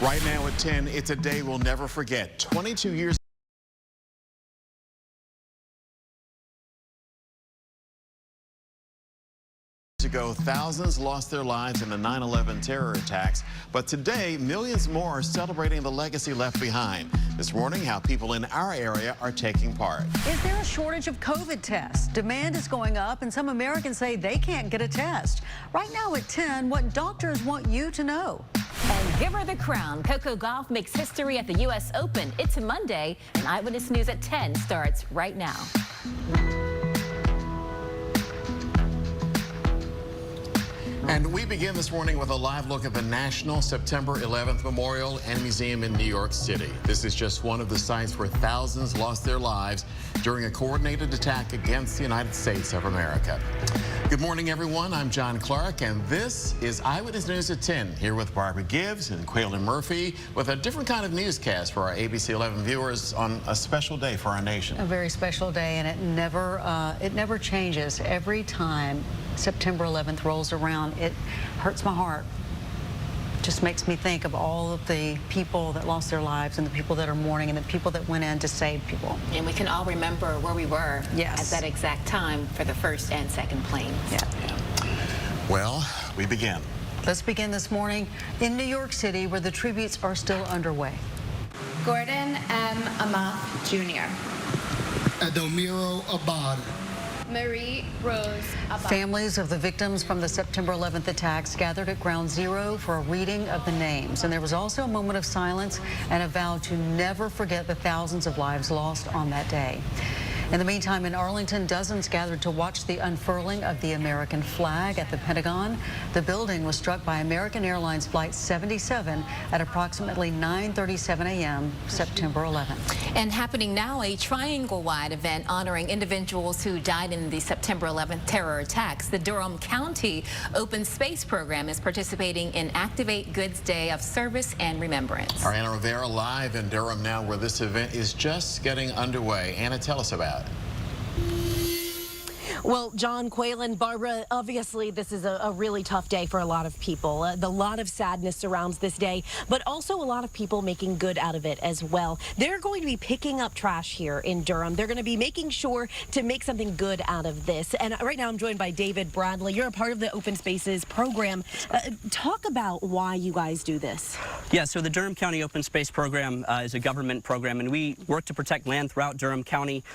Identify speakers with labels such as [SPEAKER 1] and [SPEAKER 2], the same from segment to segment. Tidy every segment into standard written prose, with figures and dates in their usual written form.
[SPEAKER 1] Right now at 10, it's a day we'll never forget. 22 years ago, thousands lost their lives in the 9/11 terror attacks. But today, millions more are celebrating the legacy left behind. This morning, how people in our area are taking part.
[SPEAKER 2] Is there a shortage of COVID tests? Demand is going up, and some Americans say they can't get a test. Right now at 10, what doctors want you to know.
[SPEAKER 3] And give her the crown. Coco Gauff makes history at the U.S. Open. It's Monday, and Eyewitness News at 10 starts right now.
[SPEAKER 1] And we begin this morning with a live look at the National September 11th Memorial and Museum in New York City. This is just one of the sites where thousands lost their lives during a coordinated attack against the United States of America. Good morning, everyone. I'm John Clark, and this is Eyewitness News at 10, here with Barbara Gibbs and Quaylen Murphy with a different kind of newscast for our ABC 11 viewers on a special day for our nation.
[SPEAKER 2] A very special day, and it never changes. Every time September 11th rolls around, it hurts my heart. Just makes me think of all of the people that lost their lives and the people that are mourning and the people that went in to save people.
[SPEAKER 3] And we can all remember where we were
[SPEAKER 2] at
[SPEAKER 3] that exact time for the first and second planes.
[SPEAKER 2] Yeah.
[SPEAKER 1] Well, we begin.
[SPEAKER 2] Let's begin this morning in New York City, where the tributes are still underway.
[SPEAKER 4] Gordon M. Amath Jr.
[SPEAKER 5] Adomiro Abad.
[SPEAKER 4] Marie Rose Abad.
[SPEAKER 2] Families of the victims from the September 11th attacks gathered at Ground Zero for a reading of the names. And there was also a moment of silence and a vow to never forget the thousands of lives lost on that day. In the meantime, in Arlington, dozens gathered to watch the unfurling of the American flag at the Pentagon. The building was struck by American Airlines Flight 77 at approximately 9:37 a.m. September 11th.
[SPEAKER 3] And happening now, a triangle-wide event honoring individuals who died in the September 11th terror attacks. The Durham County Open Space Program is participating in Activate Good's Day of Service and Remembrance.
[SPEAKER 1] Our Anna Rivera live in Durham now, where this event is just getting underway. Anna, tell us about it.
[SPEAKER 6] Well, John, Quaylen, Barbara, obviously this is a really tough day for a lot of people. A lot of sadness surrounds this day, but also a lot of people making good out of it as well. They're going to be picking up trash here in Durham. They're going to be making sure to make something good out of this. And right now I'm joined by David Bradley. You're a part of the Open Spaces program. Talk about why you guys do this.
[SPEAKER 7] Yeah, so the Durham County Open Space Program is a government program, and we work to protect land throughout Durham County,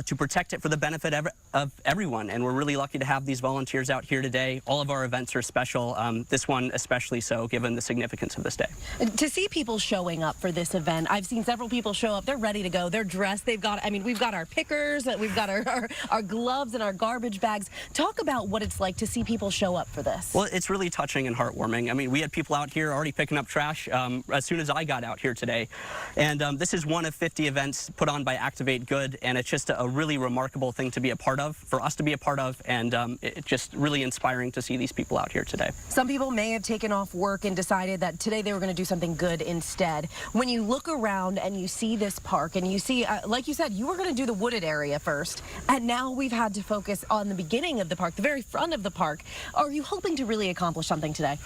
[SPEAKER 7] to protect it for the benefit of everyone. And we're really lucky to have these volunteers out here today. All of our events are special, this one especially so, given the significance of this day.
[SPEAKER 6] To see people showing up for this event, I've seen several people show up. They're ready to go. They're dressed. They've got, I mean, we've got our pickers, we've got our gloves and our garbage bags. Talk about what it's like to see people show up for this.
[SPEAKER 7] Well, it's really touching and heartwarming. I mean, we had people out here already picking up trash as soon as I got out here today. And this is one of 50 events put on by Activate Good, and it's just a really remarkable thing to be a part of, for us to be a part of, and it's just really inspiring to see these people out here today.
[SPEAKER 6] Some people may have taken off work and decided that today they were going to do something good instead. When you look around and you see this park and you see, like you said, you were going to do the wooded area first, and now we've had to focus on the beginning of the park, the very front of the park. Are you hoping to really accomplish something today?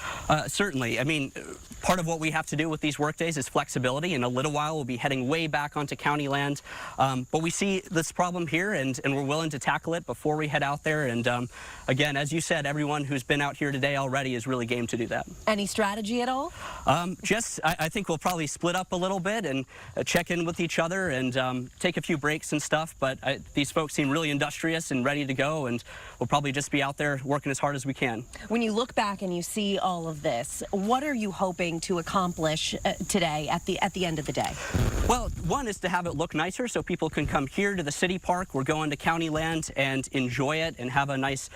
[SPEAKER 7] Certainly. I mean, part of what we have to do with these work days is flexibility. In a little while, we'll be heading way back onto county land. But we see this problem here, and we're willing to tackle it before we head out there. And again, as you said, everyone who's been out here today already is really game to do that.
[SPEAKER 6] Any strategy at all?
[SPEAKER 7] I think we'll probably split up a little bit and check in with each other and take a few breaks and stuff. But these folks seem really industrious and ready to go, and we'll probably just be out there working as hard as we can.
[SPEAKER 6] When you look back and you see all of this, what are you hoping to accomplish today at the end of the day?
[SPEAKER 7] Well, one is to have it look nicer so people can come here to the city park. We're going to county land and enjoy it and have a nice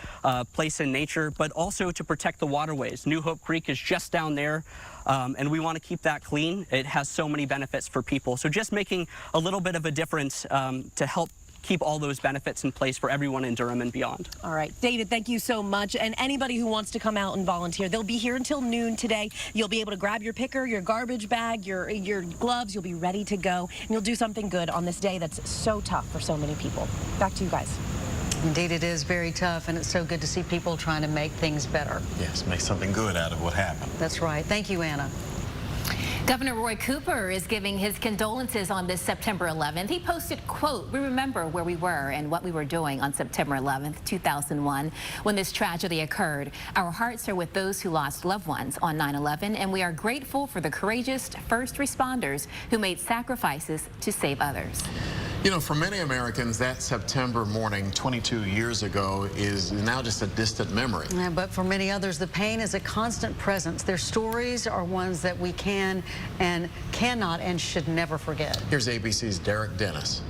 [SPEAKER 7] place in nature, but also to protect the waterways. New Hope Creek is just down there, and we want to keep that clean. It has so many benefits for people. So just making a little bit of a difference to help keep all those benefits in place for everyone in Durham and beyond.
[SPEAKER 6] All right, David, thank you so much. And anybody who wants to come out and volunteer, they'll be here until noon today. You'll be able to grab your picker, your garbage bag, your gloves. You'll be ready to go, and you'll do something good on this day that's so tough for so many people. Back to you guys.
[SPEAKER 2] Indeed, it is very tough, and it's so good to see people trying to make things better.
[SPEAKER 1] Yes, make something good out of what happened.
[SPEAKER 2] That's right. Thank you, Anna.
[SPEAKER 3] Governor Roy Cooper is giving his condolences on this September 11th. He posted, quote, "We remember where we were and what we were doing on September 11th, 2001, when this tragedy occurred. Our hearts are with those who lost loved ones on 9/11, and we are grateful for the courageous first responders who made sacrifices to save others."
[SPEAKER 1] You know, for many Americans, that September morning 22 years ago is now just a distant memory.
[SPEAKER 2] Yeah, but for many others, the pain is a constant presence. Their stories are ones that we can and cannot and should never forget.
[SPEAKER 1] Here's ABC's Derek Dennis.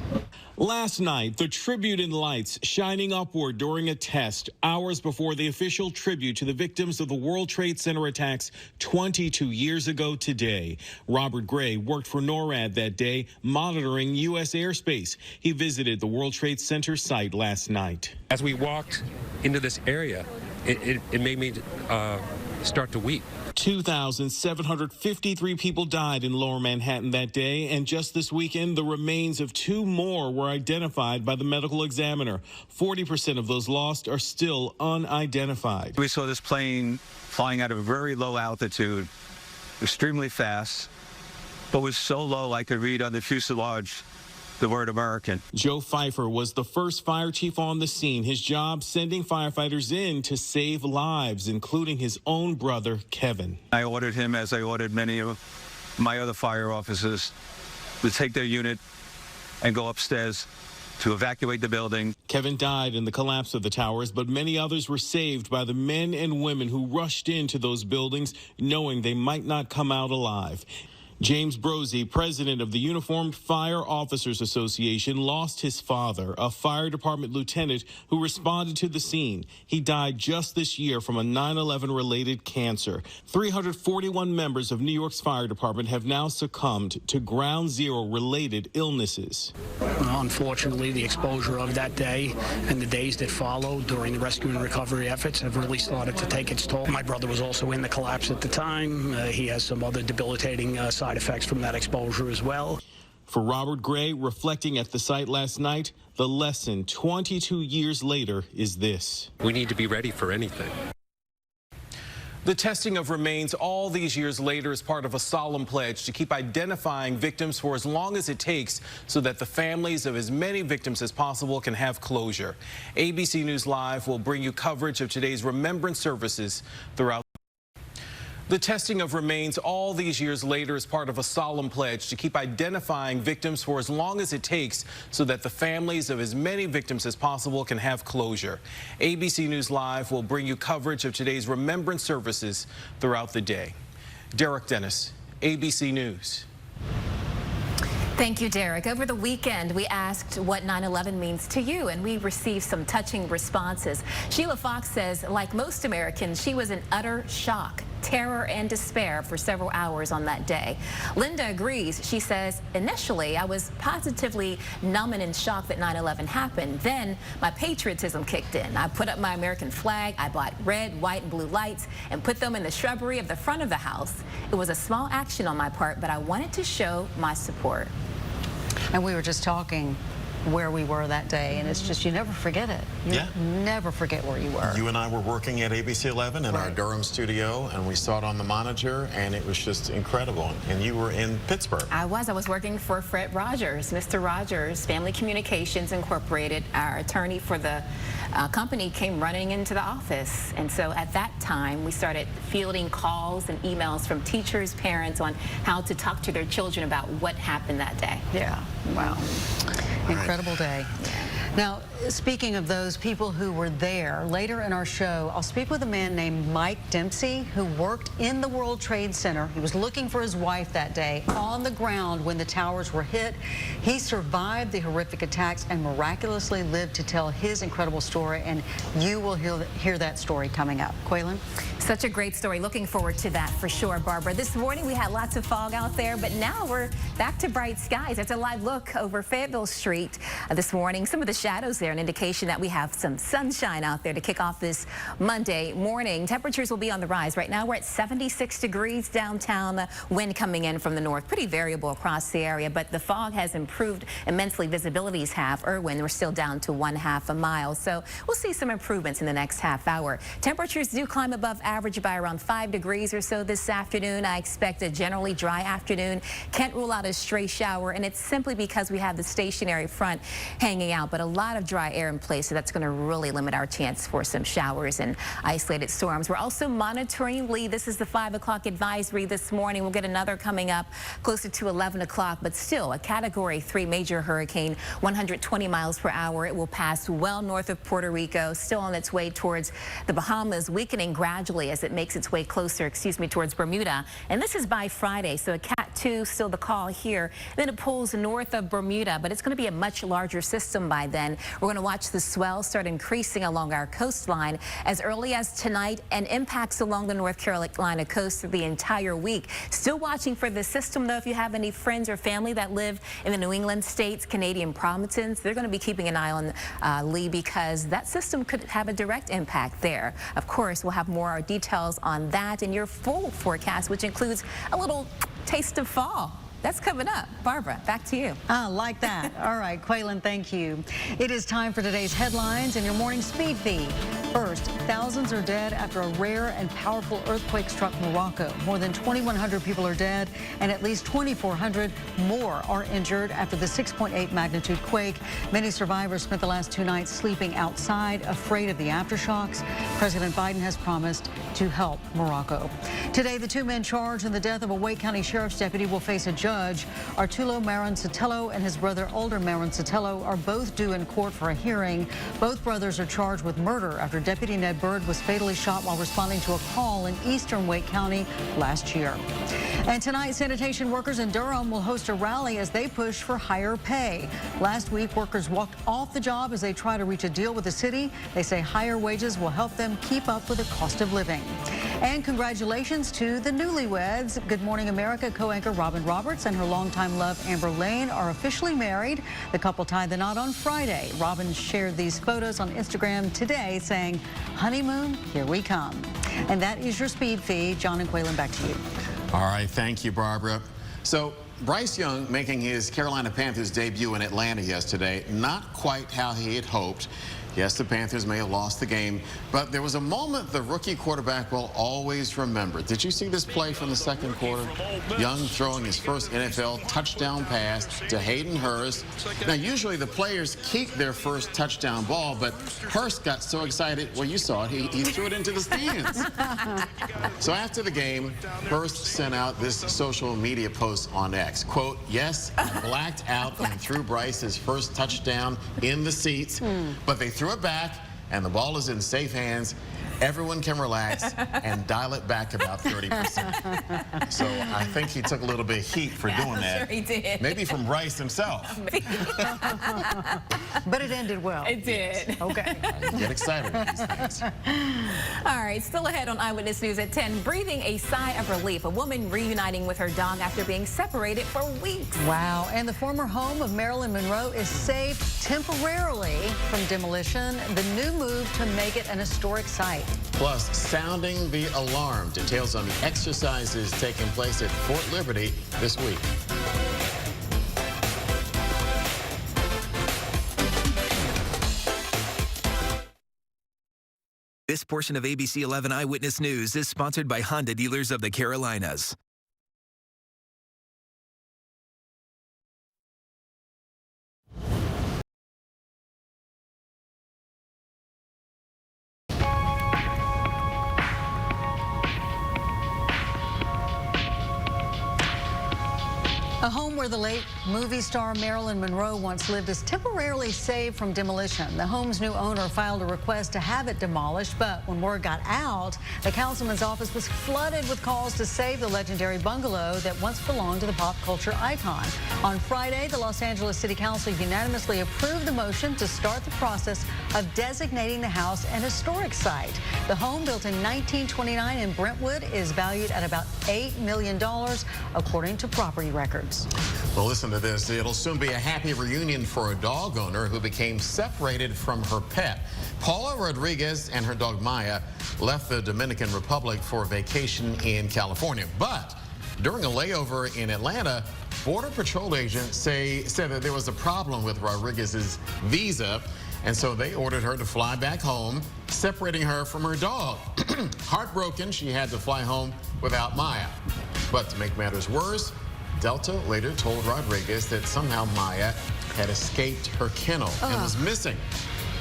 [SPEAKER 8] Last night, the tribute in lights shining upward during a test hours before the official tribute to the victims of the World Trade Center attacks 22 years ago today. Robert Gray worked for NORAD that day, monitoring U.S. airspace. He visited the World Trade Center site last night.
[SPEAKER 9] As we walked into this area, it made me start to weep.
[SPEAKER 8] 2,753 people died in Lower Manhattan that day, and just this weekend, the remains of 2 more were identified by the medical examiner. 40% of those lost are still unidentified.
[SPEAKER 10] We saw this plane flying at a very low altitude, extremely fast, but was so low I could read on the fuselage the word American.
[SPEAKER 8] Joe Pfeiffer was the first fire chief on the scene. His job sending firefighters in to save lives, including his own brother, Kevin.
[SPEAKER 10] I ordered him, as I ordered many of my other fire officers, to take their unit and go upstairs to evacuate the building.
[SPEAKER 8] Kevin died in the collapse of the towers, but many others were saved by the men and women who rushed into those buildings, knowing they might not come out alive. James Brosey, president of the Uniformed Fire Officers Association, lost his father, a fire department lieutenant who responded to the scene. He died just this year from a 9/11-related cancer. 341 members of New York's fire department have now succumbed to ground zero-related illnesses.
[SPEAKER 11] Unfortunately, the exposure of that day and the days that followed during the rescue and recovery efforts have really started to take its toll. My brother was also in the collapse at the time. He has some other debilitating side effects from that exposure as well.
[SPEAKER 8] For Robert Gray, reflecting at the site last night, the lesson 22 years later is this:
[SPEAKER 9] We need to be ready for anything.
[SPEAKER 8] The testing of remains all these years later is part of a solemn pledge to keep identifying victims for as long as it takes so that the families of as many victims as possible can have closure. ABC News Live will bring you coverage of today's remembrance services throughout. The testing of remains all these years later is part of a solemn pledge to keep identifying victims for as long as it takes so that the families of as many victims as possible can have closure. ABC News Live will bring you coverage of today's remembrance services throughout the day. Derek Dennis, ABC News.
[SPEAKER 3] Thank you, Derek. Over the weekend, we asked what 9/11 means to you, and we received some touching responses. Sheila Fox says, like most Americans, she was in utter shock, terror, and despair for several hours on that day. Linda agrees. She says, initially, I was positively numb and in shock that 9/11 happened. Then my patriotism kicked in. I put up my American flag. I bought red, white, and blue lights and put them in the shrubbery of the front of the house. It was a small action on my part, but I wanted to show my support.
[SPEAKER 2] And we were just talking where we were that day, and it's just, you never forget it. You never forget where you were.
[SPEAKER 1] You and I were working at ABC 11 in our Durham studio, and we saw it on the monitor, and it was just incredible. And you were in Pittsburgh.
[SPEAKER 3] I was working for Fred Rogers, Mr. Rogers, Family Communications Incorporated. Our attorney for the company came running into the office. And so at that time, we started fielding calls and emails from teachers, parents on how to talk to their children about what happened that day.
[SPEAKER 2] Yeah, wow. Incredible day. Now, speaking of those people who were there, later in our show, I'll speak with a man named Mike Dempsey who worked in the World Trade Center. He was looking for his wife that day on the ground when the towers were hit. He survived the horrific attacks and miraculously lived to tell his incredible story, and you will hear that story coming up. Quaylen?
[SPEAKER 3] Such a great story. Looking forward to that for sure, Barbara. This morning we had lots of fog out there, but now we're back to bright skies. It's a live look over Fayetteville Street this morning. Some of the shadows there, an indication that we have some sunshine out there to kick off this Monday morning. Temperatures will be on the rise. Right now we're at 76 degrees downtown. The wind coming in from the north, pretty variable across the area, but the fog has improved immensely. Visibility's half. Irwin, we're still down to 1/2 a mile, so we'll see some improvements in the next half hour. Temperatures do climb above average by around 5 degrees or so this afternoon. I expect a generally dry afternoon. Can't rule out a stray shower, and it's simply because we have the stationary front hanging out, but a lot of dry air in place, so that's going to really limit our chance for some showers and isolated storms. We're also monitoring Lee. This is the 5 o'clock advisory this morning. We'll get another coming up closer to 11 o'clock, but still a Category 3 major hurricane, 120 miles per hour. It will pass well north of Puerto Rico, still on its way towards the Bahamas, weakening gradually as it makes its way closer, towards Bermuda. And this is by Friday, so a Cat 2 still the call here. Then it pulls north of Bermuda, but it's going to be a much larger system by then. We're going to watch the swell start increasing along our coastline as early as tonight, and impacts along the North Carolina coast through the entire week. Still watching for the system, though. If you have any friends or family that live in the New England states, Canadian provinces, they're going to be keeping an eye on Lee, because that system could have a direct impact there. Of course, we'll have more details on that in your full forecast, which includes a little taste of fall. That's coming up. Barbara, back to you.
[SPEAKER 2] I like that. All right, Quaylen, thank you. It is time for today's headlines and your morning speed feed. First, thousands are dead after a rare and powerful earthquake struck Morocco. More than 2,100 people are dead, and at least 2,400 more are injured after the 6.8 magnitude quake. Many survivors spent the last 2 nights sleeping outside, afraid of the aftershocks. President Biden has promised to help Morocco. Today, the 2 men charged in the death of a Wake County Sheriff's deputy will face a judge. Arturo Maron-Sotelo and his brother Older Maron-Sotelo are both due in court for a hearing. Both brothers are charged with murder after Deputy Ned Bird was fatally shot while responding to a call in eastern Wake County last year. And tonight, sanitation workers in Durham will host a rally as they push for higher pay. Last week, workers walked off the job as they try to reach a deal with the city. They say higher wages will help them keep up with the cost of living. And congratulations to the newlyweds. Good Morning America co-anchor Robin Roberts and her longtime love Amber Lane are officially married. The couple tied the knot on Friday. Robin shared these photos on Instagram today saying, "Honeymoon, here we come." And that is your speed feed. John and Quaylen, back to you.
[SPEAKER 1] All right, thank you, Barbara. So Bryce Young making his Carolina Panthers debut in Atlanta yesterday, not quite how he had hoped. Yes, the Panthers may have lost the game, but there was a moment the rookie quarterback will always remember. Did you see this play from the second quarter? Young throwing his first NFL touchdown pass to Hayden Hurst. Now, usually the players keep their first touchdown ball, but Hurst got so excited, well, you saw it, he threw it into the stands. So after the game, Hurst sent out this social media post on X. Quote, "Yes, I blacked out and threw Bryce's first touchdown in the seats, but they threw it back, and the ball is in safe hands. Everyone can relax and dial it back about 30%. So I think he took a little bit of heat for doing that.
[SPEAKER 3] Sure he did.
[SPEAKER 1] Maybe from Bryce himself.
[SPEAKER 2] But it ended well.
[SPEAKER 3] It did.
[SPEAKER 2] Okay.
[SPEAKER 1] Get excited with these things.
[SPEAKER 3] All right, still ahead on Eyewitness News at 10. Breathing a sigh of relief. A woman reuniting with her dog after being separated for weeks.
[SPEAKER 2] Wow. And the former home of Marilyn Monroe is saved temporarily from demolition. The new move to make it an historic site.
[SPEAKER 1] Plus, sounding the alarm. Details on the exercises taking place at Fort Liberty this week.
[SPEAKER 12] This portion of ABC 11 Eyewitness News is sponsored by Honda Dealers of the Carolinas.
[SPEAKER 2] A home where the late movie star Marilyn Monroe once lived is temporarily saved from demolition. The home's new owner filed a request to have it demolished, but when word got out, the councilman's office was flooded with calls to save the legendary bungalow that once belonged to the pop culture icon. On Friday, the Los Angeles City Council unanimously approved the motion to start the process of designating the house an historic site. The home, built in 1929 in Brentwood, is valued at about $8 million, according to property records. victims.
[SPEAKER 1] Well, listen to this. It'll soon be a happy reunion for a dog owner who became separated from her pet. Paula Rodriguez and her dog Maya left the Dominican Republic for a vacation in California. But during a layover in Atlanta, Border Patrol agents said that there was a problem with Rodriguez's visa, and so they ordered her to fly back home, separating her from her dog. Heartbroken, she had to fly home without Maya. But to make matters worse, Delta later told Rodriguez that somehow Maya had escaped her kennel and was missing.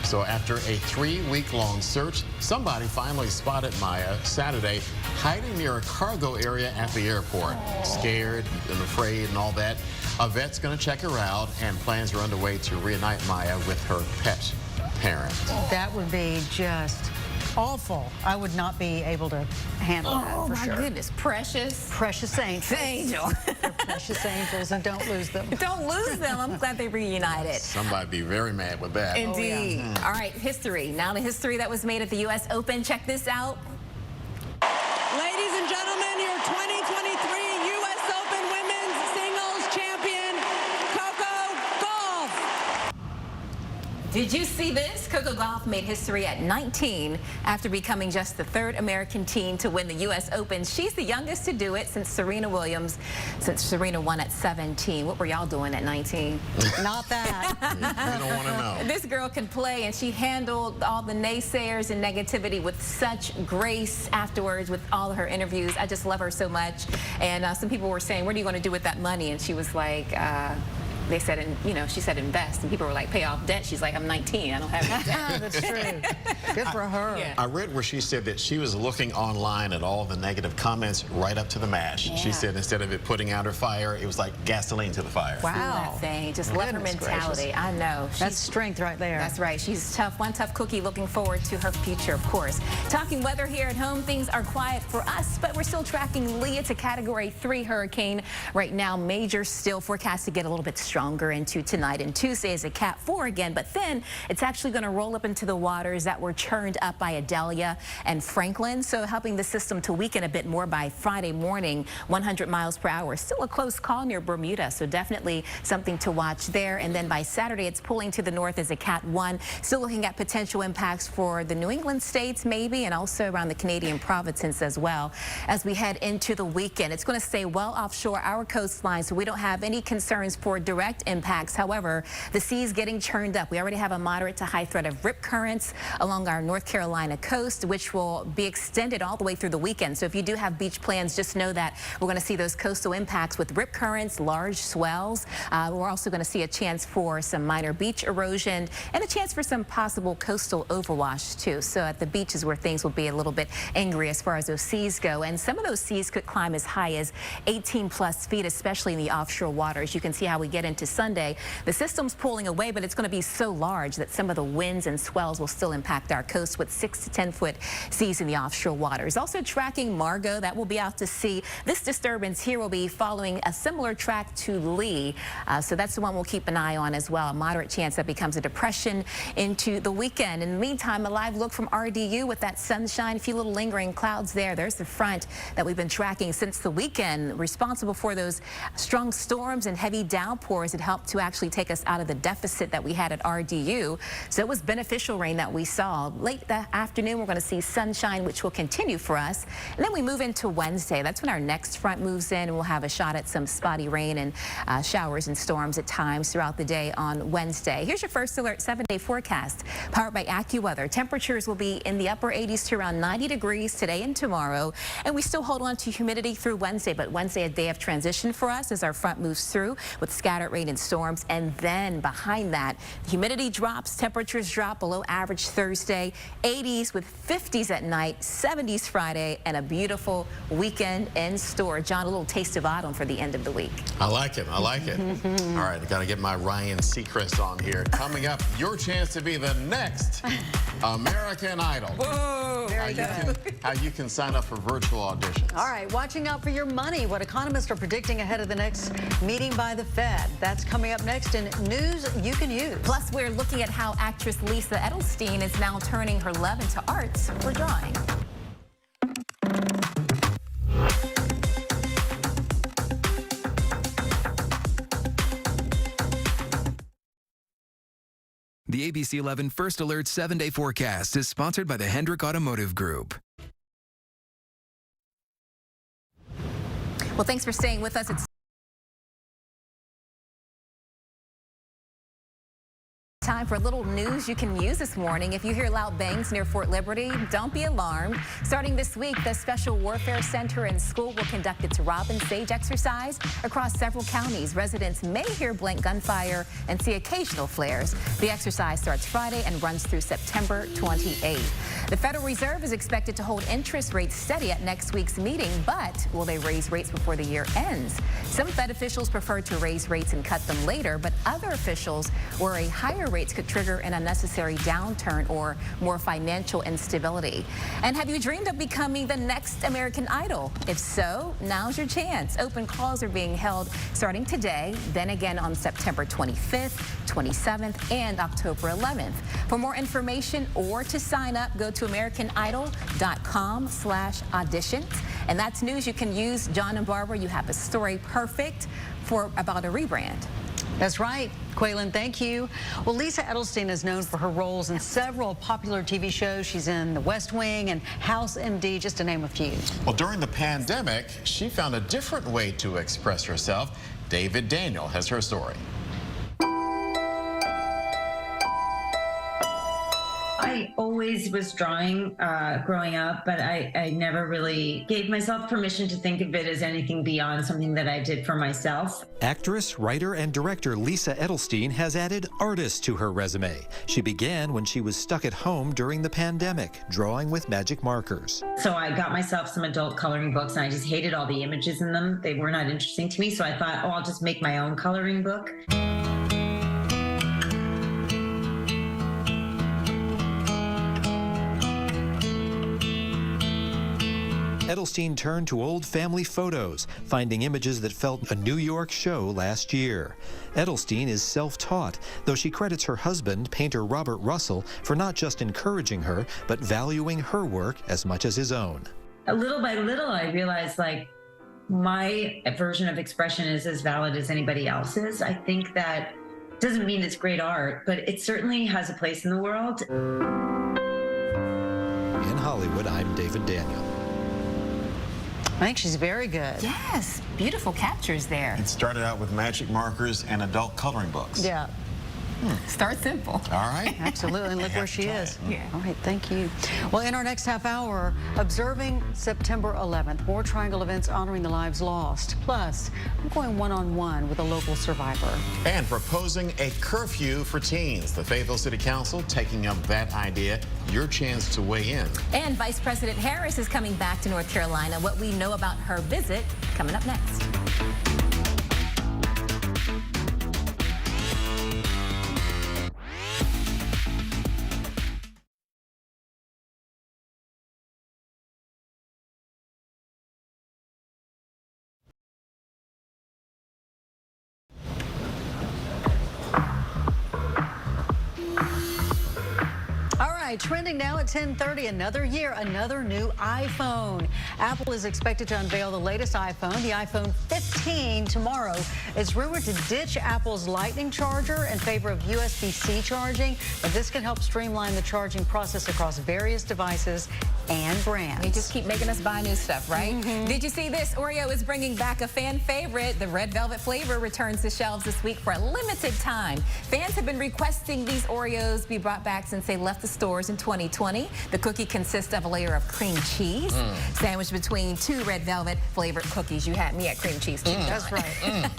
[SPEAKER 1] So after a 3-week-long search, somebody finally spotted Maya Saturday hiding near a cargo area at the airport. Scared and afraid and all that. A vet's going to check her out, and plans are underway to reunite Maya with her pet parent.
[SPEAKER 2] That would be just awful. I would not be able to handle that for sure.
[SPEAKER 3] Oh, my goodness. Precious.
[SPEAKER 2] Precious angels.
[SPEAKER 3] Angel.
[SPEAKER 2] They're precious angels, and don't lose them.
[SPEAKER 3] Don't lose them. I'm glad they reunited.
[SPEAKER 1] Somebody'd be very mad with that.
[SPEAKER 3] Indeed. Oh, yeah. All right, history. Now the history that was made at the U.S. Open. Check this out.
[SPEAKER 13] Ladies and gentlemen, your 2023 U.S. Open Women's Singles Champion, Coco Gauff.
[SPEAKER 3] Did you see this? Coco Gauff made history at 19 after becoming just the 3rd American teen to win the U.S. Open. She's the youngest to do it since Serena won at 17. What were y'all doing at 19?
[SPEAKER 2] Not that.
[SPEAKER 1] You don't want to know.
[SPEAKER 3] This girl can play, and she handled all the naysayers and negativity with such grace afterwards with all of her interviews. I just love her so much. And some people were saying, what are you going to do with that money? And she was like, they said, she said invest, and people were like, pay off debt. She's like, I'm 19, I don't have any debt.
[SPEAKER 2] That's true. Good for her.
[SPEAKER 3] Yeah.
[SPEAKER 1] I read where she said that she was looking online at all the negative comments right up to the mash. Yeah. She said instead of it putting out her fire, it was like gasoline to the fire.
[SPEAKER 3] Wow. That thing. Just love her mentality. Gracious. I know.
[SPEAKER 2] That's strength right there.
[SPEAKER 3] That's right. She's tough. One tough cookie. Looking forward to her future, of course. Talking weather here at home, things are quiet for us, but we're still tracking Lee. It's a Category 3 hurricane right now. Major still forecast to get a little bit stronger into tonight, and Tuesday is a Cat 4 again, but then it's actually going to roll up into the waters that were churned up by Adelia and Franklin, so helping the system to weaken a bit more by Friday morning. 100 miles per hour. Still a close call near Bermuda, so definitely something to watch there. And then by Saturday, it's pulling to the north as a Cat 1. Still looking at potential impacts for the New England states maybe, and also around the Canadian provinces as well. As we head into the weekend, it's going to stay well offshore our coastline, so we don't have any concerns for direct impacts. However, the sea's getting churned up. We already have a moderate to high threat of rip currents along our North Carolina coast, which will be extended all the way through the weekend. So if you do have beach plans, just know that we're going to see those coastal impacts with rip currents, large swells. We're also going to see a chance for some minor beach erosion and a chance for some possible coastal overwash too. So at the beaches where things will be a little bit angry as far as those seas go. And some of those seas could climb as high as 18+ feet, especially in the offshore waters. You can see how we get into Sunday. The system's pulling away, but it's going to be so large that some of the winds and swells will still impact our coast with 6 to 10-foot seas in the offshore waters. Also tracking Margot, that will be out to sea. This disturbance here will be following a similar track to Lee, so that's the one we'll keep an eye on as well. A moderate chance that becomes a depression into the weekend. In the meantime, a live look from RDU with that sunshine, a few little lingering clouds there. There's the front that we've been tracking since the weekend, responsible for those strong storms and heavy downpours. It helped to actually take us out of the deficit that we had at RDU. So it was beneficial rain that we saw. Late that afternoon, we're going to see sunshine, which will continue for us. And then we move into Wednesday. That's when our next front moves in, and we'll have a shot at some spotty rain and showers and storms at times throughout the day on Wednesday. Here's your first alert 7-day forecast powered by AccuWeather. Temperatures will be in the upper 80s to around 90 degrees today and tomorrow. And we still hold on to humidity through Wednesday, but Wednesday a day of transition for us as our front moves through with scattered rain and storms. And then behind that, humidity drops, temperatures drop below average Thursday, 80s with 50s at night, 70s Friday, and a beautiful weekend in store. John, a little taste of autumn for the end of the week.
[SPEAKER 1] I like it. I like it. All right, I got to get my Ryan Seacrest on here. Coming up, your chance to be the next American Idol.
[SPEAKER 3] Whoa!
[SPEAKER 1] How you can sign up for virtual auditions.
[SPEAKER 2] All right, watching out for your money. What economists are predicting ahead of the next meeting by the Fed. That's coming up next in news you can use.
[SPEAKER 3] Plus, we're looking at how actress Lisa Edelstein is now turning her love into arts for drawing.
[SPEAKER 12] The ABC 11 First Alert 7-day forecast is sponsored by the Hendrick Automotive Group.
[SPEAKER 3] Well, thanks for staying with us. It's time for a little news you can use this morning. If you hear loud bangs near Fort Liberty, don't be alarmed. Starting this week, the Special Warfare Center and school will conduct its Robin Sage exercise across several counties. Residents may hear blank gunfire and see occasional flares. The exercise starts Friday and runs through September 28th. The Federal Reserve is expected to hold interest rates steady at next week's meeting, but will they raise rates before the year ends? Some Fed officials prefer to raise rates and cut them later, but other officials worry higher rates could trigger an unnecessary downturn or more financial instability. And have you dreamed of becoming the next American Idol? If so, now's your chance. Open calls are being held starting today, then again on September 25th, 27th, and October 11th. For more information or to sign up, go to AmericanIdol.com/auditions. And that's news you can use. John and Barbara, you have a story perfect about a rebrand.
[SPEAKER 2] That's right. Quaylen, thank you. Well, Lisa Edelstein is known for her roles in several popular TV shows. She's in The West Wing and House MD, just to name a few.
[SPEAKER 1] Well, during the pandemic, she found a different way to express herself. David Daniel has her story.
[SPEAKER 14] I always was drawing growing up, but I never really gave myself permission to think of it as anything beyond something that I did for myself.
[SPEAKER 15] Actress, writer, and director Lisa Edelstein has added artist to her resume. She began when she was stuck at home during the pandemic, drawing with magic markers.
[SPEAKER 14] So I got myself some adult coloring books, and I just hated all the images in them. They were not interesting to me, so I thought, oh, I'll just make my own coloring book.
[SPEAKER 15] Edelstein turned to old family photos, finding images that felt a New York show last year. Edelstein is self-taught, though she credits her husband, painter Robert Russell, for not just encouraging her, but valuing her work as much as his own.
[SPEAKER 14] Little by little, I realized, like, my version of expression is as valid as anybody else's. I think that doesn't mean it's great art, but it certainly has a place in the world.
[SPEAKER 15] In Hollywood, I'm David Daniel.
[SPEAKER 2] I think she's very good.
[SPEAKER 3] Yes, beautiful captures there.
[SPEAKER 1] It started out with magic markers and adult coloring books.
[SPEAKER 2] Yeah.
[SPEAKER 3] Start simple.
[SPEAKER 1] All right.
[SPEAKER 2] Absolutely, and look where she is.
[SPEAKER 3] Yeah.
[SPEAKER 2] All right, thank you. Well, in our next half hour, observing September 11th, War Triangle events honoring the lives lost. Plus, I'm going one-on-one with a local survivor.
[SPEAKER 1] And proposing a curfew for teens. The Fayetteville City Council taking up that idea. Your chance to weigh in.
[SPEAKER 3] And Vice President Harris is coming back to North Carolina. What we know about her visit coming up next.
[SPEAKER 2] Trending now at 10:30, another year, another new iPhone. Apple is expected to unveil the latest iPhone, the iPhone 15, tomorrow. It's rumored to ditch Apple's Lightning charger in favor of USB-C charging, but this can help streamline the charging process across various devices and brands.
[SPEAKER 3] They just keep making us buy new stuff, right? Did you see this? Oreo is bringing back a fan favorite. The red velvet flavor returns to shelves this week for a limited time. Fans have been requesting these Oreos be brought back since they left the stores in 2020. The cookie consists of a layer of cream cheese sandwiched between two red velvet flavored cookies. You had me at cream cheese too.
[SPEAKER 2] That's right.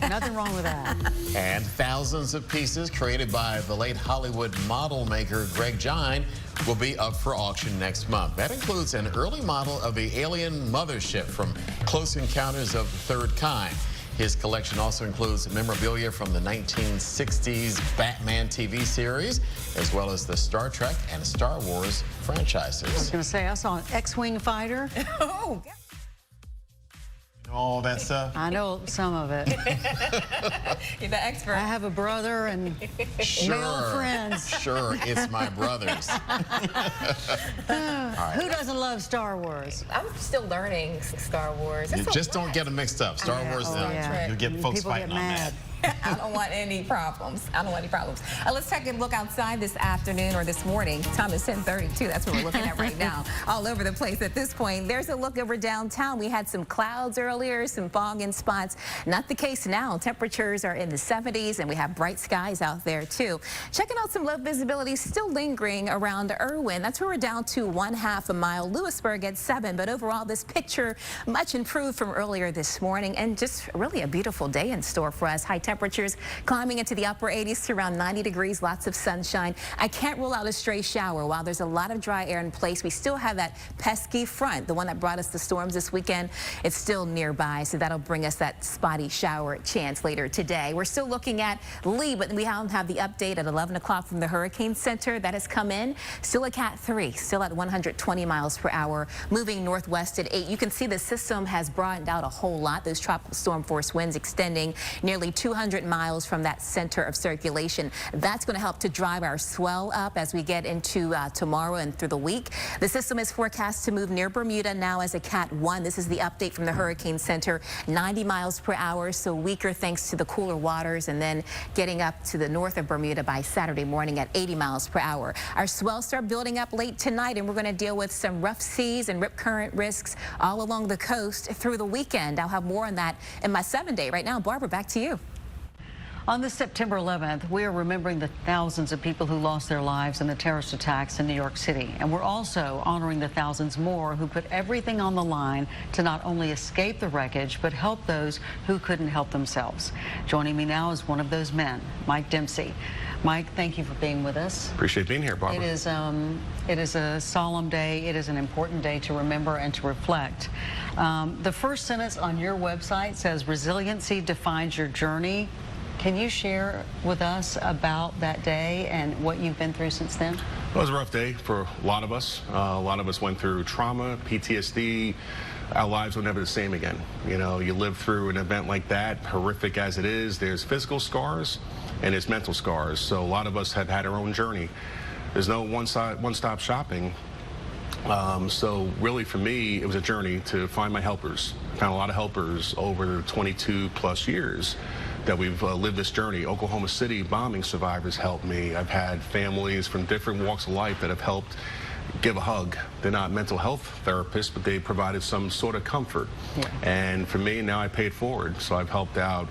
[SPEAKER 2] Nothing wrong with that.
[SPEAKER 1] And thousands of pieces created by the late Hollywood model maker Greg Gine will be up for auction next month. That includes an early model of the alien mothership from Close Encounters of the Third Kind. His collection also includes memorabilia from the 1960s Batman TV series, as well as the Star Trek and Star Wars franchises.
[SPEAKER 2] I was going to say, I saw an X-Wing fighter.
[SPEAKER 3] Oh,
[SPEAKER 1] all that stuff?
[SPEAKER 2] I know some of it.
[SPEAKER 3] You're the expert.
[SPEAKER 2] I have a brother and male friends.
[SPEAKER 1] Sure, it's my brothers.
[SPEAKER 2] Who doesn't love Star Wars?
[SPEAKER 3] I'm still learning Star Wars.
[SPEAKER 1] You just don't get them mixed up. Star Wars, you'll get folks
[SPEAKER 2] People
[SPEAKER 1] fighting
[SPEAKER 2] get mad.
[SPEAKER 1] on
[SPEAKER 3] I don't want any problems. I don't want any problems. Let's take a look outside this afternoon or this morning. Time is 10:32. That's what we're looking at right now. All over the place at this point. There's a look over downtown. We had some clouds earlier, some fog in spots. Not the case now. Temperatures are in the 70s, and we have bright skies out there too. Checking out some low visibility still lingering around Irwin. That's where we're down to 1/2 a mile. Lewisburg at 7, but overall this picture much improved from earlier this morning, and just really a beautiful day in store for us. High temperatures climbing into the upper 80s to around 90 degrees, lots of sunshine. I can't rule out a stray shower. While there's a lot of dry air in place, we still have that pesky front, the one that brought us the storms this weekend. It's still nearby, so that'll bring us that spotty shower chance later today. We're still looking at Lee, but we don't have the update at 11 o'clock from the Hurricane Center. That has come in. Still a Cat 3, still at 120 miles per hour, moving northwest at 8. You can see the system has broadened out a whole lot. Those tropical storm force winds extending nearly 200 miles from that center of circulation. That's going to help to drive our swell up as we get into tomorrow and through the week. The system is forecast to move near Bermuda now as a Cat 1. This is the update from the Hurricane Center. 90 miles per hour, so weaker thanks to the cooler waters, and then getting up to the north of Bermuda by Saturday morning at 80 miles per hour. Our swells start building up late tonight, and we're going to deal with some rough seas and rip current risks all along the coast through the weekend. I'll have more on that in my 7-day. Right now, Barbara, back to you.
[SPEAKER 2] On this September 11th, we are remembering the thousands of people who lost their lives in the terrorist attacks in New York City. And we're also honoring the thousands more who put everything on the line to not only escape the wreckage, but help those who couldn't help themselves. Joining me now is one of those men, Mike Dempsey. Mike, thank you for being with us.
[SPEAKER 16] Appreciate being here, Barbara.
[SPEAKER 2] It is a solemn day. It is an important day to remember and to reflect. The first sentence on your website says, "Resiliency defines your journey." Can you share with us about that day and what you've been through since then?
[SPEAKER 16] It was a rough day for a lot of us. A lot of us went through trauma, PTSD. Our lives were never the same again. You know, you live through an event like that, horrific as it is. There's physical scars and there's mental scars. So a lot of us have had our own journey. There's no one-stop shopping. So really for me, it was a journey to find my helpers. I found a lot of helpers over the 22 plus years that we've lived this journey. Oklahoma City bombing survivors helped me. I've had families from different walks of life that have helped give a hug. They're not mental health therapists, but they provided some sort of comfort. Yeah. And for me, now I pay it forward. So I've helped out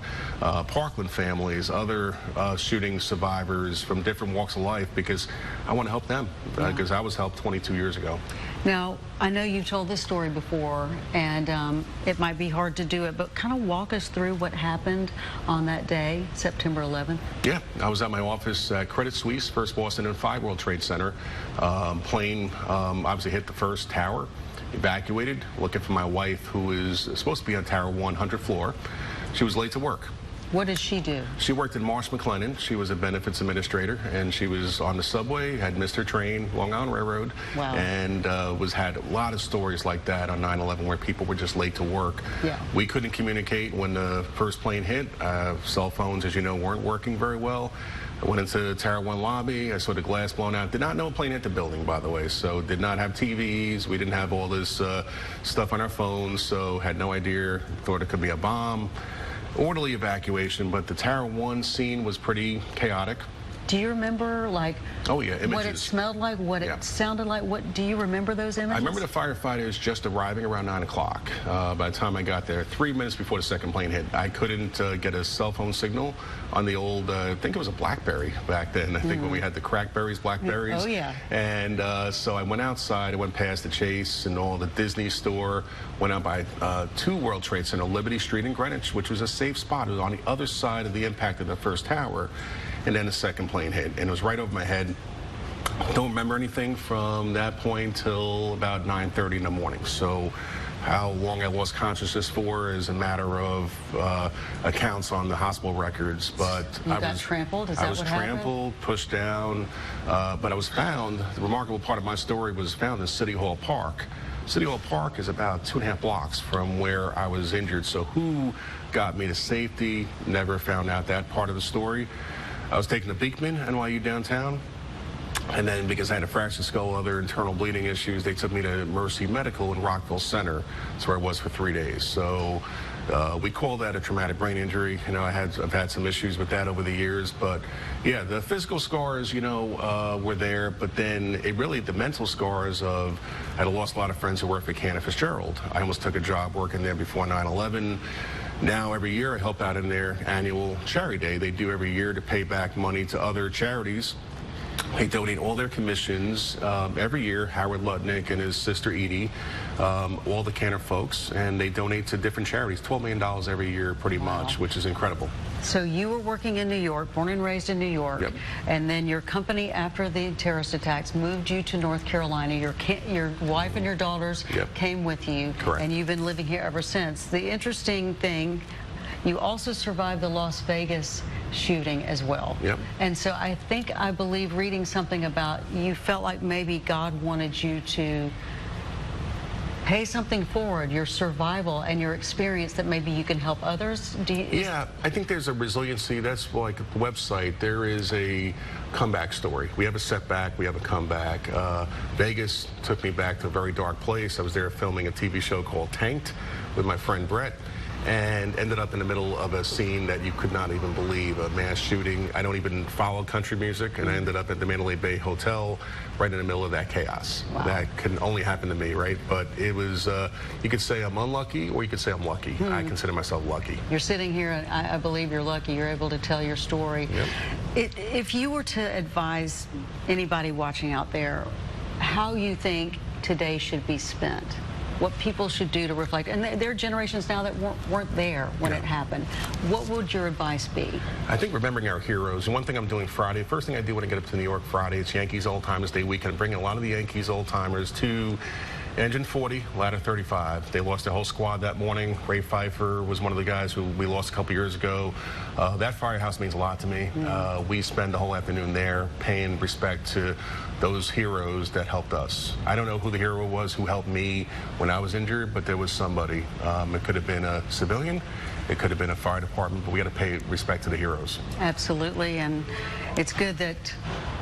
[SPEAKER 16] Parkland families, other shooting survivors from different walks of life, because I want to help them, because I was helped 22 years ago.
[SPEAKER 2] Now, I know you've told this story before, and it might be hard to do it, but kind of walk us through what happened on that day, September 11th.
[SPEAKER 16] Yeah, I was at my office at Credit Suisse, First Boston and 5 World Trade Center. Plane obviously hit the first tower, evacuated, looking for my wife, who is supposed to be on Tower 100th floor. She was late to work.
[SPEAKER 2] What did she do?
[SPEAKER 16] She worked in Marsh McLennan. She was a benefits administrator, and she was on the subway, had missed her train, Long Island Railroad, and had a lot of stories like that on 9/11 where people were just late to work. Yeah. We couldn't communicate when the first plane hit. Cell phones, as you know, weren't working very well. I went into the Tower 1 lobby. I saw the glass blown out. Did not know a plane hit the building, by the way, so did not have TVs. We didn't have all this stuff on our phones, so had no idea. Thought it could be a bomb. Orderly evacuation, but the Tower 1 scene was pretty chaotic.
[SPEAKER 2] Do you remember, like,
[SPEAKER 16] images.
[SPEAKER 2] What it smelled like, what it sounded like? What do you remember those images?
[SPEAKER 16] I remember the firefighters just arriving around 9 o'clock. By the time I got there, 3 minutes before the second plane hit, I couldn't get a cell phone signal on the old, I think it was a BlackBerry back then. I think when we had the Crackberries, BlackBerries.
[SPEAKER 2] Oh, yeah.
[SPEAKER 16] And so I went outside. I went past the Chase and all the Disney store. Went out by 2 World Trade Center, Liberty Street in Greenwich, which was a safe spot. It was on the other side of the impact of the first tower. And then the second plane hit, and it was right over my head. Don't remember anything from that point till about 9:30 in the morning. So how long I lost consciousness for is a matter of accounts on the hospital records. But
[SPEAKER 2] I got trampled? Is that what happened?
[SPEAKER 16] I was trampled, pushed down, but I was found. The remarkable part of my story was found in City Hall Park. City Hall Park is about 2.5 blocks from where I was injured. So who got me to safety? Never found out that part of the story. I was taken to Beekman, NYU downtown, and then because I had a fractured skull, other internal bleeding issues, they took me to Mercy Medical in Rockville Center. That's where I was for 3 days. So We call that a traumatic brain injury. You know, I've had some issues with that over the years, but yeah, the physical scars, you know, were there, but then the mental scars of, I lost a lot of friends who worked for Cantor Fitzgerald. I almost took a job working there before 9/11. Now, every year I help out in their annual charity day they do every year to pay back money to other charities. They donate all their commissions every year. Howard Lutnick and his sister Edie, all the Cantor folks, and they donate to different charities, $12 million every year pretty much, which is incredible.
[SPEAKER 2] So you were working in New York, born and raised in New York,
[SPEAKER 16] yep.
[SPEAKER 2] And then your company, after the terrorist attacks, moved you to North Carolina. Your wife and your daughters
[SPEAKER 16] yep.
[SPEAKER 2] came with you,
[SPEAKER 16] correct.
[SPEAKER 2] And you've been living here ever since. The interesting thing, you also survived the Las Vegas shooting as well.
[SPEAKER 16] Yep.
[SPEAKER 2] And so I believe reading something about you felt like maybe God wanted you to pay something forward, your survival and your experience, that maybe you can help others.
[SPEAKER 16] Yeah, I think there's a resiliency. That's like the website. There is a comeback story. We have a setback, we have a comeback. Vegas took me back to a very dark place. I was there filming a TV show called Tanked with my friend Brett, and ended up in the middle of a scene that you could not even believe, a mass shooting. I don't even follow country music, and I ended up at the Mandalay Bay Hotel right in the middle of that chaos.
[SPEAKER 2] Wow.
[SPEAKER 16] That can only happen to me, right? But it was, you could say I'm unlucky, or you could say I'm lucky. I consider myself lucky.
[SPEAKER 2] You're sitting here, and I believe you're lucky. You're able to tell your story.
[SPEAKER 16] Yep.
[SPEAKER 2] If you were to advise anybody watching out there how you think today should be spent, what people should do to reflect, and there are generations now that weren't there when it happened, what would your advice be?
[SPEAKER 16] I think remembering our heroes. And one thing I'm doing Friday, first thing I do when I get up to New York Friday, it's Yankees Old Timers Day weekend. I'm bringing a lot of the Yankees Old Timers to Engine 40, Ladder 35. They lost their whole squad that morning. Ray Pfeiffer was one of the guys who we lost a couple years ago. That firehouse means a lot to me. We spend the whole afternoon there paying respect to those heroes that helped us. I don't know who the hero was who helped me when I was injured, but there was somebody. It could have been a civilian. It could have been a fire department, but we got to pay respect to the heroes.
[SPEAKER 2] Absolutely, and it's good that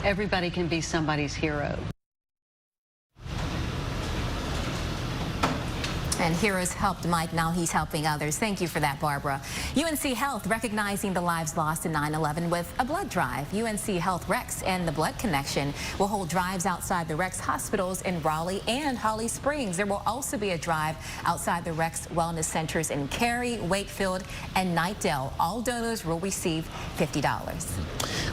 [SPEAKER 2] everybody can be somebody's hero.
[SPEAKER 3] And heroes helped Mike, now he's helping others. Thank you for that, Barbara. UNC Health recognizing the lives lost in 9/11 with a blood drive. UNC Health Rex and the Blood Connection will hold drives outside the Rex hospitals in Raleigh and Holly Springs. There will also be a drive outside the Rex Wellness Centers in Cary, Wakefield, and Knightdale. All donors will receive $50.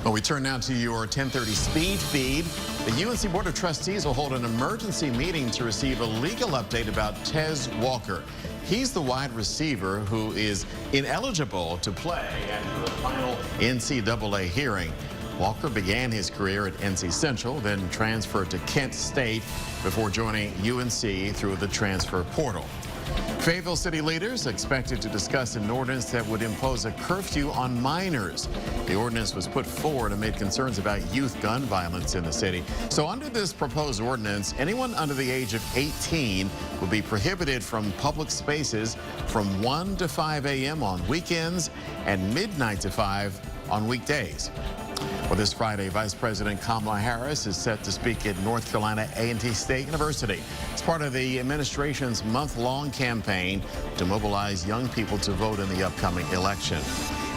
[SPEAKER 1] Well, we turn now to your 10:30 speed feed. The UNC Board of Trustees will hold an emergency meeting to receive a legal update about Tez Walker. He's the wide receiver who is ineligible to play after the final NCAA hearing. Walker began his career at NC Central, then transferred to Kent State before joining UNC through the transfer portal. Fayetteville city leaders expected to discuss an ordinance that would impose a curfew on minors. The ordinance was put forward amid concerns about youth gun violence in the city. So under this proposed ordinance, anyone under the age of 18 will be prohibited from public spaces from 1 to 5 a.m. on weekends and midnight to 5 on weekdays. Well, this Friday, Vice President Kamala Harris is set to speak at North Carolina A&T State University. It's part of the administration's month-long campaign to mobilize young people to vote in the upcoming election.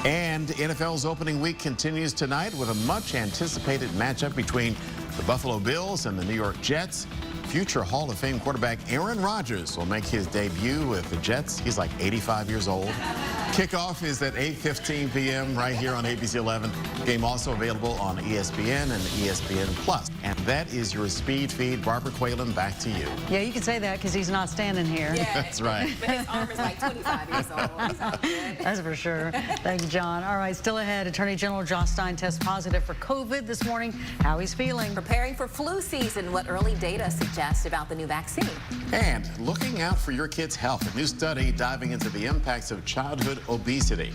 [SPEAKER 1] And NFL's opening week continues tonight with a much-anticipated matchup between the Buffalo Bills and the New York Jets. Future Hall of Fame quarterback Aaron Rodgers will make his debut with the Jets. He's like 85 years old. Kickoff is at 8:15 p.m. right here on ABC 11. Game also available on ESPN and ESPN Plus. And that is your speed feed. Barbara Quaylen, back to you.
[SPEAKER 2] Yeah, you can say that because he's not standing here.
[SPEAKER 3] Yeah,
[SPEAKER 1] that's right.
[SPEAKER 3] But his arm is like 25 years old. He's not good.
[SPEAKER 2] That's for sure. Thank you, John. All right, still ahead. Attorney General Josh Stein tests positive for COVID this morning. How he's feeling.
[SPEAKER 3] Preparing for flu season, what early data suggests about the new vaccine.
[SPEAKER 1] And looking out for your kids' health. A new study diving into the impacts of childhood obesity.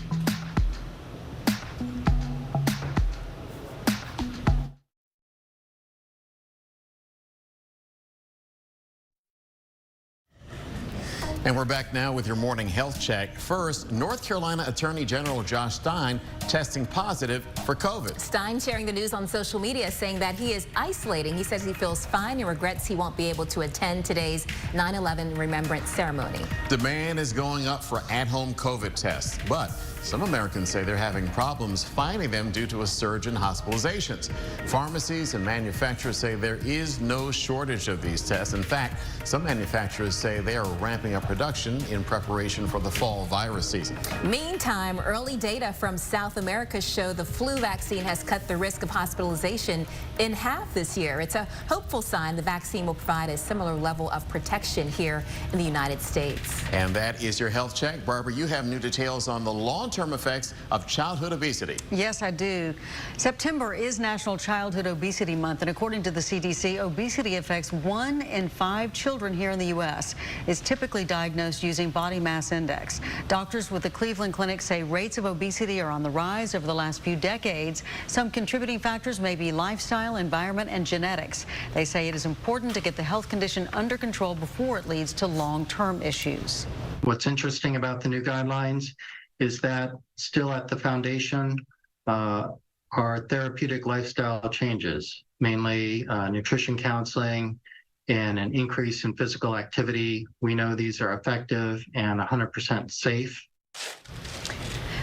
[SPEAKER 1] And we're back now with your morning health check. First, North Carolina Attorney General Josh Stein testing positive for COVID.
[SPEAKER 3] Stein sharing the news on social media, saying that he is isolating. He says he feels fine and regrets he won't be able to attend today's 9/11 remembrance ceremony.
[SPEAKER 1] Demand is going up for at-home COVID tests, but some Americans say they're having problems finding them due to a surge in hospitalizations. Pharmacies and manufacturers say there is no shortage of these tests. In fact, some manufacturers say they are ramping up production in preparation for the fall virus season.
[SPEAKER 3] Meantime, early data from South America show the flu vaccine has cut the risk of hospitalization in half this year. It's a hopeful sign the vaccine will provide a similar level of protection here in the United States.
[SPEAKER 1] And that is your health check. Barbara, you have new details on the long-term effects of childhood obesity.
[SPEAKER 2] Yes, I do. September is National Childhood Obesity Month, and according to the CDC, obesity affects 1 in 5 children here in the U.S. It's typically diagnosed using body mass index. Doctors with the Cleveland Clinic say rates of obesity are on the rise over the last few decades. Some contributing factors may be lifestyle, environment, and genetics. They say it is important to get the health condition under control before it leads to long-term issues.
[SPEAKER 17] What's interesting about the new guidelines is that still at the foundation are therapeutic lifestyle changes, mainly nutrition counseling and an increase in physical activity. We know these are effective and 100% safe.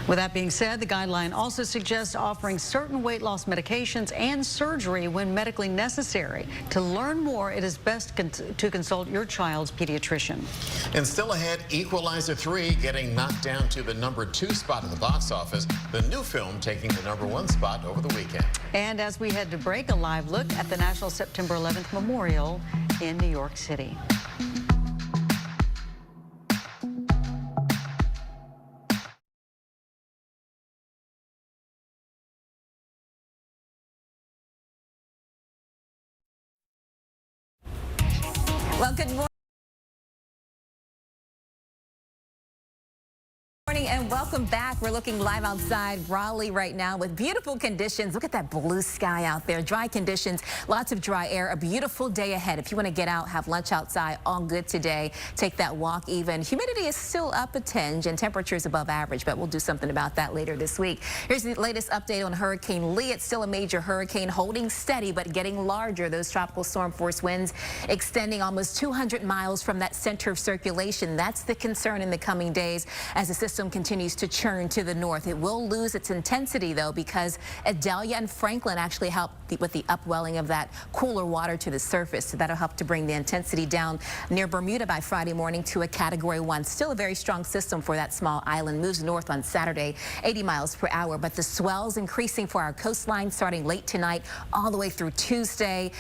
[SPEAKER 2] With that being said, the guideline also suggests offering certain weight loss medications and surgery when medically necessary. To learn more, it is best to consult your child's pediatrician.
[SPEAKER 1] And still ahead, Equalizer 3 getting knocked down to the #2 spot in the box office. The new film taking the #1 spot over the weekend.
[SPEAKER 2] And as we head to break, a live look at the National September 11th Memorial in New York City.
[SPEAKER 3] Well, good morning. And welcome back. We're looking live outside Raleigh right now with beautiful conditions. Look at that blue sky out there. Dry conditions, lots of dry air, a beautiful day ahead. If you want to get out, have lunch outside, all good today. Take that walk even. Humidity is still up a tinge and temperatures above average, but we'll do something about that later this week. Here's the latest update on Hurricane Lee. It's still a major hurricane, holding steady but getting larger. Those tropical storm force winds extending almost 200 miles from that center of circulation. That's the concern in the coming days as the system continues to churn to the north. It will lose its intensity, though, because Adelia and Franklin actually help with the upwelling of that cooler water to the surface. So that'll help to bring the intensity down near Bermuda by Friday morning to a Category 1. Still a very strong system for that small island. Moves north on Saturday, 80 miles per hour. But the swells increasing for our coastline starting late tonight all the way through Tuesday,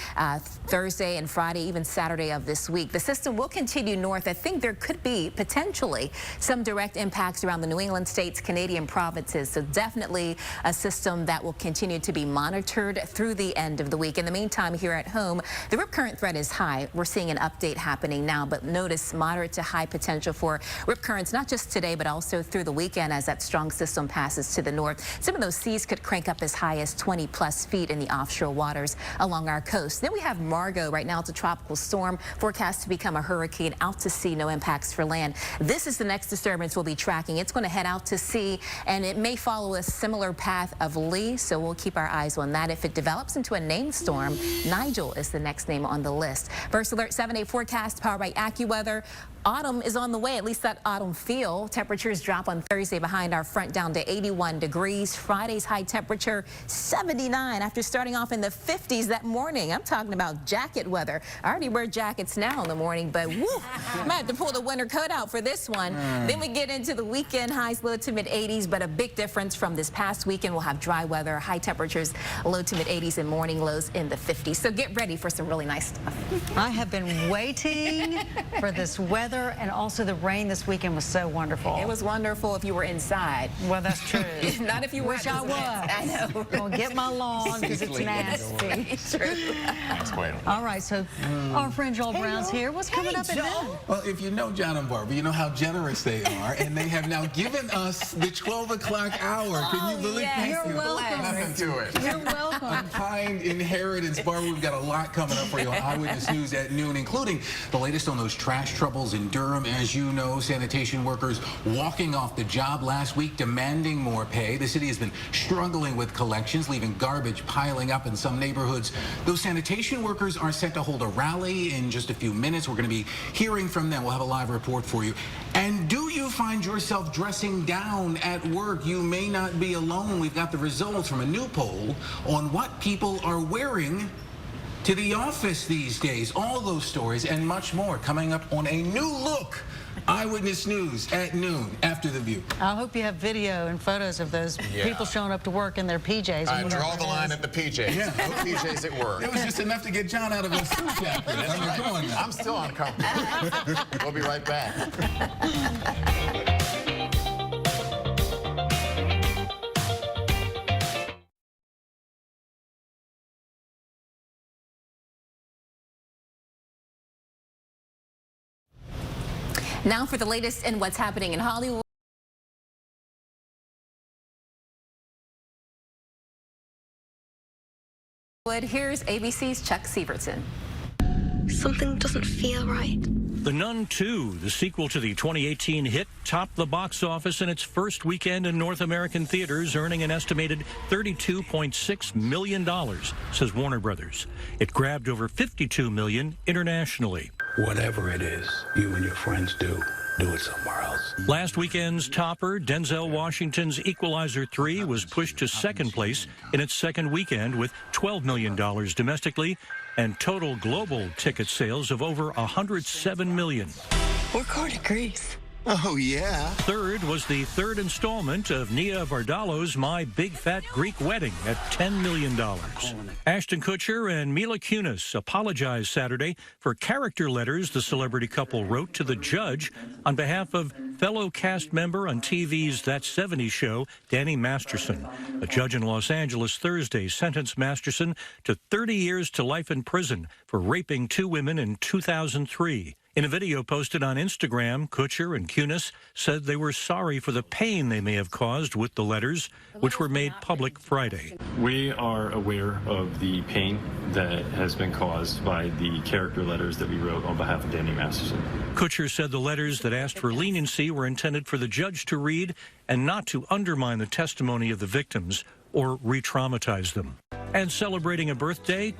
[SPEAKER 3] Thursday, and Friday, even Saturday of this week. The system will continue north. I think there could be potentially some direct impacts around the New England states, Canadian provinces. So definitely a system that will continue to be monitored through the end of the week. In the meantime, here at home, the rip current threat is high. We're seeing an update happening now, but notice moderate to high potential for rip currents, not just today, but also through the weekend as that strong system passes to the north. Some of those seas could crank up as high as 20+ feet in the offshore waters along our coast. Then we have Margot. Right now it's a tropical storm forecast to become a hurricane out to sea, no impacts for land. This is the next disturbance we'll be tracking. It's going to head out to sea, and it may follow a similar path of Lee, so we'll keep our eyes on that. If it develops into a named storm, Nigel is the next name on the list. First Alert 7-day forecast powered by AccuWeather. Autumn is on the way, at least that autumn feel. Temperatures drop on Thursday behind our front down to 81 degrees. Friday's high temperature 79 after starting off in the 50s that morning. I'm talking about jacket weather. I already wear jackets now in the morning, but woo, I might have to pull the winter coat out for this one. Then we get into the weekend, highs low to mid 80s, but a big difference from this past weekend. We'll have dry weather, high temperatures low to mid 80s and morning lows in the 50s. So get ready for some really nice stuff.
[SPEAKER 2] I have been waiting for this weather, and also the rain this weekend was so wonderful.
[SPEAKER 3] It was wonderful if you were inside.
[SPEAKER 2] Well, that's true.
[SPEAKER 3] Not if you were.
[SPEAKER 2] Wish I was.
[SPEAKER 3] I know.
[SPEAKER 2] Gonna get my lawn because it's nasty.
[SPEAKER 3] True.
[SPEAKER 2] All right, so our friend Joel Brown's here. What's coming up at noon?
[SPEAKER 18] Well, if you know John and Barbara, you know how generous they are, and they have now given us the 12 o'clock hour. Can you believe
[SPEAKER 3] yes.
[SPEAKER 18] that?
[SPEAKER 2] You're welcome.
[SPEAKER 1] Nothing to it.
[SPEAKER 2] You're welcome.
[SPEAKER 18] A kind inheritance, Barbara. We've got a lot coming up for you on Eyewitness News at noon, including the latest on those trash troubles in in Durham. As you know, sanitation workers walking off the job last week demanding more pay. The city has been struggling with collections, leaving garbage piling up in some neighborhoods. Those sanitation workers are set to hold a rally in just a few minutes. We're going to be hearing from them. We'll have a live report for you. And do you find yourself dressing down at work? You may not be alone. We've got the results from a new poll on what people are wearing to the office these days. All those stories and much more coming up on a new look. Eyewitness News at noon after The View.
[SPEAKER 2] I hope you have video and photos of those people showing up to work in their PJs.
[SPEAKER 1] I draw the line at the PJs.
[SPEAKER 18] Yeah.
[SPEAKER 1] No PJs at work.
[SPEAKER 18] It was just enough to get John out of a suit jacket.
[SPEAKER 1] That's right. I'm still uncomfortable. We'll be right back.
[SPEAKER 3] Now for the latest in what's happening in Hollywood. Here's ABC's Chuck Sievertson.
[SPEAKER 19] Something doesn't feel right.
[SPEAKER 20] The Nun 2, the sequel to the 2018 hit, topped the box office in its first weekend in North American theaters, earning an estimated $32.6 million, says Warner Brothers. It grabbed over $52 million internationally.
[SPEAKER 21] Whatever it is you and your friends do it somewhere else.
[SPEAKER 20] Last weekend's topper, Denzel Washington's Equalizer 3, was pushed to second place in its second weekend with $12 million domestically and total global ticket sales of over $107 million.
[SPEAKER 19] We're going to Greece.
[SPEAKER 20] Oh, yeah. Third was the third installment of Nia Bardalo's My Big Fat Greek Wedding at $10 million. Ashton Kutcher and Mila Kunis apologized Saturday for character letters the celebrity couple wrote to the judge on behalf of fellow cast member on TV's That 70s Show, Danny Masterson. A judge in Los Angeles Thursday sentenced Masterson to 30 years to life in prison for raping two women in 2003. In a video posted on Instagram, Kutcher and Kunis said they were sorry for the pain they may have caused with the letters, which were made public Friday.
[SPEAKER 22] We are aware of the pain that has been caused by the character letters that we wrote on behalf of Danny Masterson.
[SPEAKER 20] Kutcher said the letters that asked for leniency were intended for the judge to read and not to undermine the testimony of the victims or re-traumatize them. And celebrating a birthday,